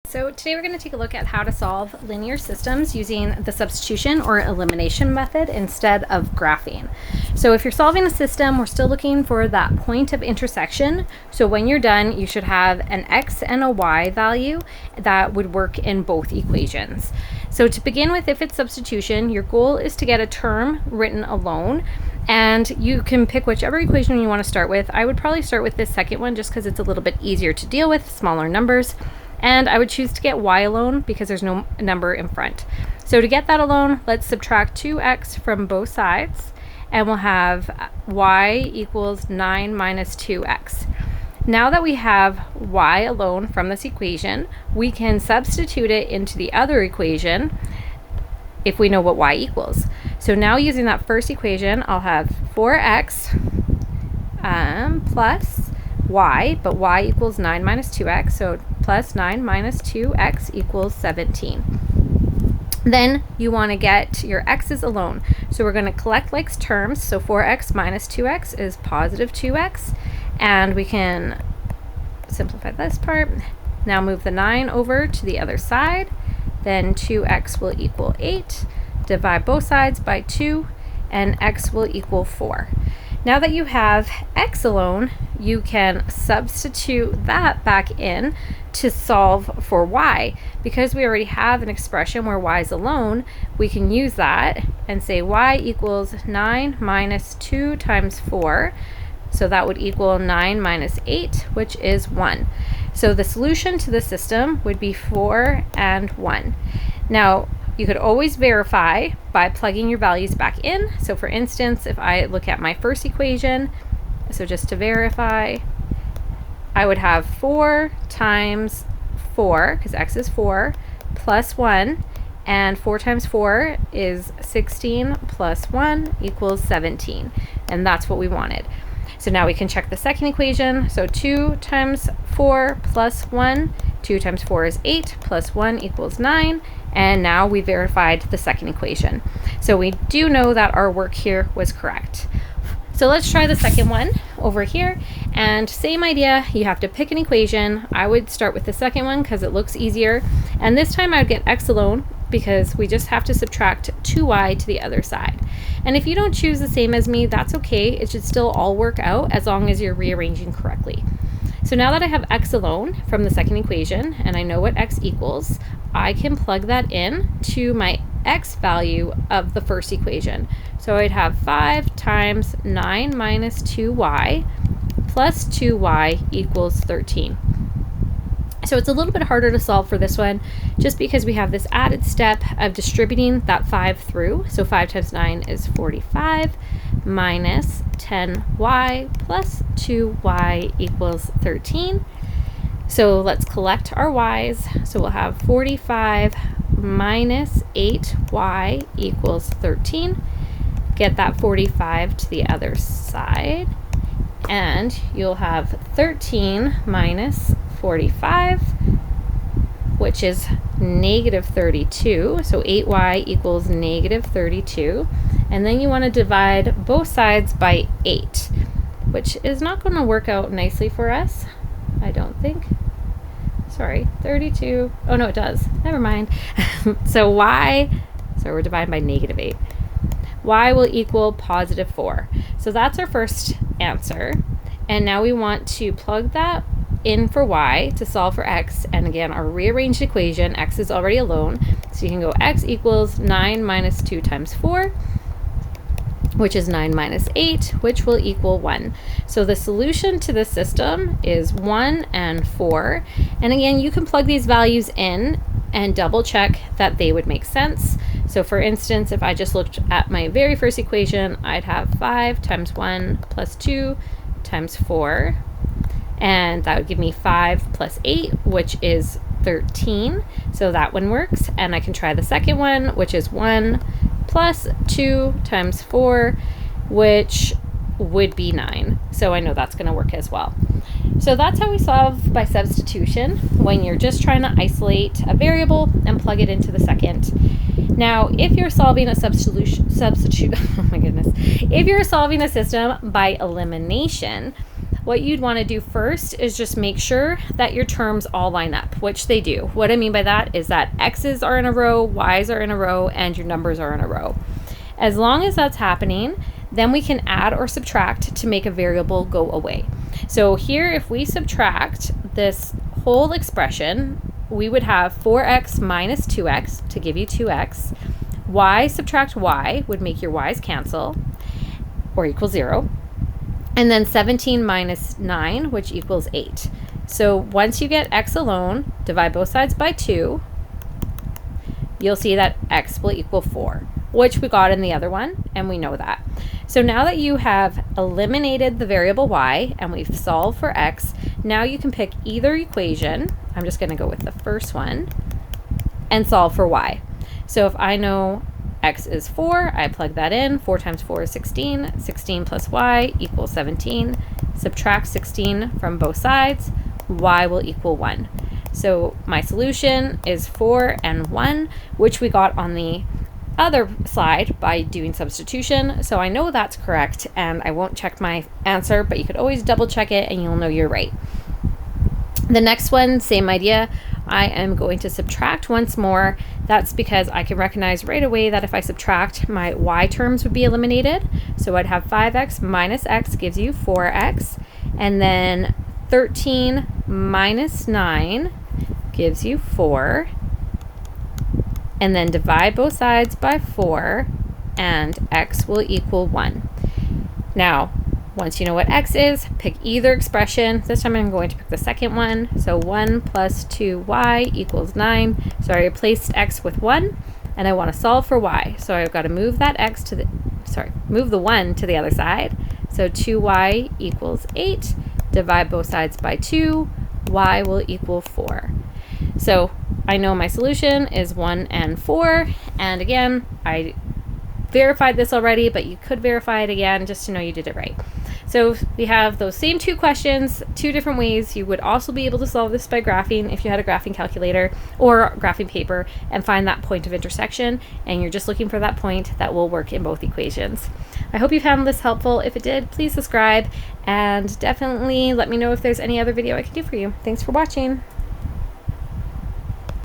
So today we're going to take a look at how to solve linear systems using the substitution or elimination method instead of graphing. So if you're solving a system, we're still looking for that point of intersection. So when you're done, you should have an x and a y value that would work in both equations. So to begin with, if it's substitution, your goal is to get a term written alone. And you can pick whichever equation you want to start with. I would probably start with this second one just because it's a little bit easier to deal with, smaller numbers. And I would choose to get y alone because there's no number in front. So to get that alone, let's subtract 2x from both sides, and we'll have y equals 9 minus 2x. Now that we have y alone from this equation, we can substitute it into the other equation if we know what y equals. So now using that first equation, I'll have 4x plus y, but y equals 9 minus 2x, so plus 9 minus 2x equals 17. Then you want to get your x's alone. So we're going to collect like terms, so 4x minus 2x is positive 2x, and we can simplify this part. Now move the 9 over to the other side, then 2x will equal 8, divide both sides by 2, and x will equal 4. Now that you have x alone, you can substitute that back in to solve for y. Because we already have an expression where y is alone, we can use that and say y equals 9 minus 2 times 4. So that would equal 9 minus 8, which is 1. So the solution to the system would be 4 and 1. Now, you could always verify by plugging your values back in. So for instance, if I look at my first equation, so just to verify, I would have 4 times 4, because x is 4, plus 1, and 4 times 4 is 16 plus 1 equals 17, and that's what we wanted. So now we can check the second equation. So 2 times 4 plus 1, 2 times 4 is 8, plus 1 equals 9, and now we verified the second equation. So we do know that our work here was correct. So let's try the second one over here, and same idea, you have to pick an equation. I would start with the second one because it looks easier, and this time I would get x alone because we just have to subtract 2y to the other side. And if you don't choose the same as me, that's okay. It should still all work out as long as you're rearranging correctly. So now that I have x alone from the second equation and I know what x equals, I can plug that in to my x value of the first equation. So I'd have 5 times 9 minus 2y plus 2y equals 13. So it's a little bit harder to solve for this one just because we have this added step of distributing that 5 through. So 5 times 9 is 45 minus 10y plus 2y equals 13. So let's collect our y's. So we'll have 45 minus 8y equals 13. Get that 45 to the other side, and you'll have 13 minus 45, which is negative 32. So 8y equals negative 32. And then you want to divide both sides by 8, which is not going to work out nicely for us, I don't think. Sorry, 32. Oh, no, it does. Never mind. So we're dividing by negative 8. Y will equal positive 4. So that's our first answer. And now we want to plug that in for y to solve for x. And again, our rearranged equation, x is already alone. So you can go x equals 9 minus 2 times 4, which is 9 minus 8, which will equal 1. So the solution to the system is 1 and 4. And again, you can plug these values in and double check that they would make sense. So for instance, if I just looked at my very first equation, I'd have 5 times 1 plus 2 times 4. And that would give me 5 plus 8, which is 13. So that one works. And I can try the second one, which is 1 plus 2 times 4, which would be 9. So I know that's going to work as well. So that's how we solve by substitution when you're just trying to isolate a variable and plug it into the second. Now, if you're solving a oh my goodness, if you're solving a system by elimination, what you'd want to do first is just make sure that your terms all line up, which they do. What I mean by that is that x's are in a row, y's are in a row, and your numbers are in a row. As long as that's happening, then we can add or subtract to make a variable go away. So here, if we subtract this whole expression, we would have 4x minus 2x to give you 2x. Y subtract y would make your y's cancel or equal 0. And then 17 minus 9, which equals 8. So once you get x alone, divide both sides by 2, you'll see that x will equal 4, which we got in the other one, and we know that. So now that you have eliminated the variable y and we've solved for x, now you can pick either equation. I'm just going to go with the first one and solve for y. So if I know x is 4, I plug that in. 4 times 4 is 16. 16 plus y equals 17. Subtract 16 from both sides. Y will equal 1. So my solution is 4 and 1, which we got on the other slide by doing substitution. So I know that's correct, and I won't check my answer, but you could always double check it and you'll know you're right. The next one, same idea. I am going to subtract once more. That's because I can recognize right away that if I subtract, my y terms would be eliminated. So I'd have 5x minus x gives you 4x. And then 13 minus 9 gives you 4. And then divide both sides by 4, and x will equal 1. Now, once you know what x is, pick either expression. This time I'm going to pick the second one. So 1 plus 2y equals 9. So I replaced x with 1, and I want to solve for y. So I've got to move that x to the, move the 1 to the other side. So 2y equals 8. Divide both sides by 2. Y will equal 4. So I know my solution is 1 and 4. And again, I verified this already, but you could verify it again just to know you did it right. So we have those same two questions, two different ways. You would also be able to solve this by graphing if you had a graphing calculator or graphing paper and find that point of intersection, and you're just looking for that point that will work in both equations. I hope you found this helpful. If it did, please subscribe and definitely let me know if there's any other video I can do for you. Thanks for watching.